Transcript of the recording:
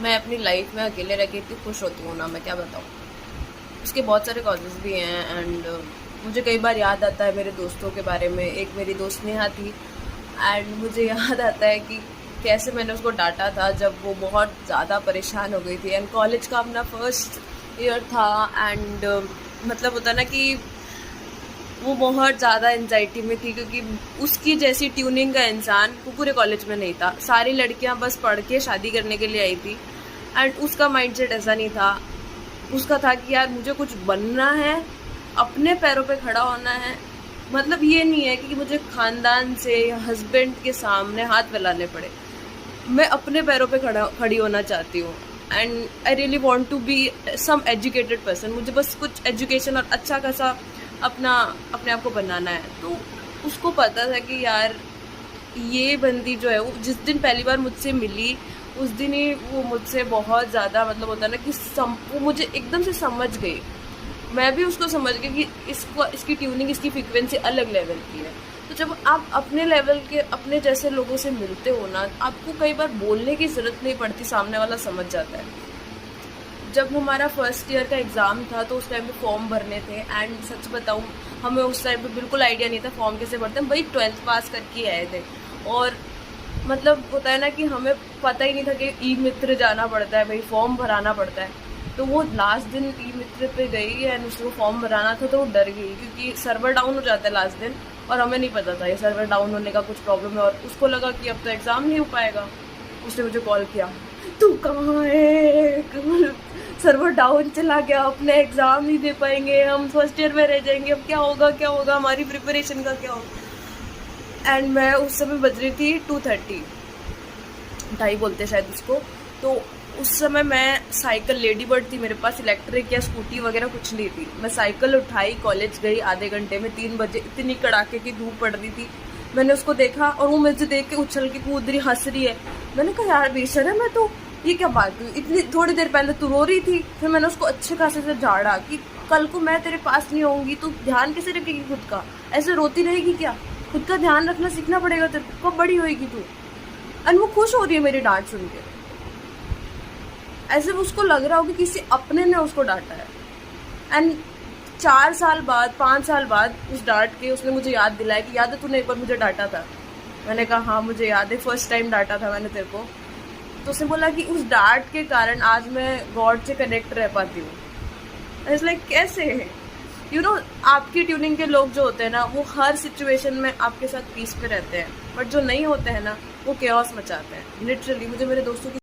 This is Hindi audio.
मैं अपनी लाइफ में अकेले रह के इतनी खुश होती हूँ ना, मैं क्या बताऊँ। उसके बहुत सारे कॉजेज़ भी हैं एंड मुझे कई बार याद आता है मेरे दोस्तों के बारे में। एक मेरी दोस्त नेहा थी एंड मुझे याद आता है कि कैसे मैंने उसको डांटा था जब वो बहुत ज़्यादा परेशान हो गई थी। एंड कॉलेज का अपना फर्स्ट ईयर था एंड मतलब होता ना कि वो बहुत ज़्यादा एंजाइटी में थी, क्योंकि उसकी जैसी ट्यूनिंग का इंसान वो पूरे कॉलेज में नहीं था। सारी लड़कियां बस पढ़ के शादी करने के लिए आई थी एंड उसका माइंडसेट ऐसा नहीं था। उसका था कि यार मुझे कुछ बनना है, अपने पैरों पे खड़ा होना है। मतलब ये नहीं है कि मुझे खानदान से या हस्बैंड के सामने हाथ फैलाने पड़े। मैं अपने पैरों पे खड़ी होना चाहती हूँ and I really want to be some educated person. मुझे बस कुछ एजुकेशन और अच्छा खासा अपने आप को बनाना है। तो उसको पता था कि यार ये बंदी जो है वो जिस दिन पहली बार मुझसे मिली उस दिन ही वो मुझसे बहुत ज़्यादा मतलब होता है ना कि वो मुझे एकदम से समझ गई। मैं भी उसको समझ गई कि इसकी ट्यूनिंग, इसकी फ्रीक्वेंसी अलग लेवल की है। तो जब आप अपने लेवल के अपने जैसे लोगों से मिलते हो ना, आपको कई बार बोलने की ज़रूरत नहीं पड़ती, सामने वाला समझ जाता है। जब हमारा फर्स्ट ईयर का एग्ज़ाम था तो उस टाइम पे फॉर्म भरने थे एंड सच बताऊँ हमें उस टाइम पे बिल्कुल आइडिया नहीं था फॉर्म कैसे भरते हैं। वही 12th पास करके आए थे और मतलब होता है ना कि हमें पता ही नहीं था कि ई मित्र जाना पड़ता है, भाई फॉर्म भराना पड़ता है। तो वो लास्ट दिन ई मित्र पे गई एंड उसको फॉर्म भराना था तो वो डर गई क्योंकि सर्वर डाउन हो जाता है लास्ट दिन और हमें नहीं पता था ये सर्वर डाउन होने का कुछ प्रॉब्लम है और उसको लगा कि अब तो एग्ज़ाम नहीं हो पाएगा। उसने मुझे कॉल किया, तू कहाँ है, सर्वर डाउन चला गया, अपने एग्ज़ाम नहीं दे पाएंगे, हम फर्स्ट ईयर में रह जाएंगे, अब क्या होगा हमारी प्रिपरेशन का क्या होगा। एंड मैं उस समय बज रही थी 2:30, ढाई बोलते शायद उसको। तो उस समय मैं साइकिल, लेडी बर्ड थी मेरे पास, इलेक्ट्रिक या स्कूटी वगैरह कुछ नहीं थी। मैं साइकिल उठाई, कॉलेज गई, आधे घंटे में 3 बजे, इतनी कड़ाके की धूप पड़ रही थी। मैंने उसको देखा और वो मुझे देख के उछल के कूद रही, हंस रही है। मैंने कहा यार बेशर्म है तो, ये क्या बात हुई, इतनी थोड़ी देर पहले तू रो रही थी। फिर मैंने उसको अच्छे खासे से झाड़ा कि कल को मैं तेरे पास नहीं होंगी तो ध्यान कैसे रखेगी खुद का, ऐसे रोती रहेगी क्या, खुद का ध्यान रखना सीखना पड़ेगा तेरे को, कब बड़ी होएगी तू। एंड वो खुश हो रही है मेरी डांट सुन के, ऐसे उसको लग रहा हो कि किसी अपने ने उसको डांटा है। एंड 4 साल बाद, 5 साल बाद उस डांट के उसने मुझे याद दिलाया कि याद है तूने एक बार मुझे डांटा था। मैंने कहा हाँ मुझे याद है, फर्स्ट टाइम डांटा था मैंने तेरे को। तो उसने बोला कि उस डांट के कारण आज मैं गॉड से कनेक्ट रह पाती हूँ। इट्स लाइक कैसे, यू नो, आपकी ट्यूनिंग के लोग जो होते हैं ना वो हर सिचुएशन में आपके साथ पीस पे रहते हैं, बट जो नहीं होते हैं ना वो केओस मचाते हैं। लिटरली मुझे मेरे दोस्तों की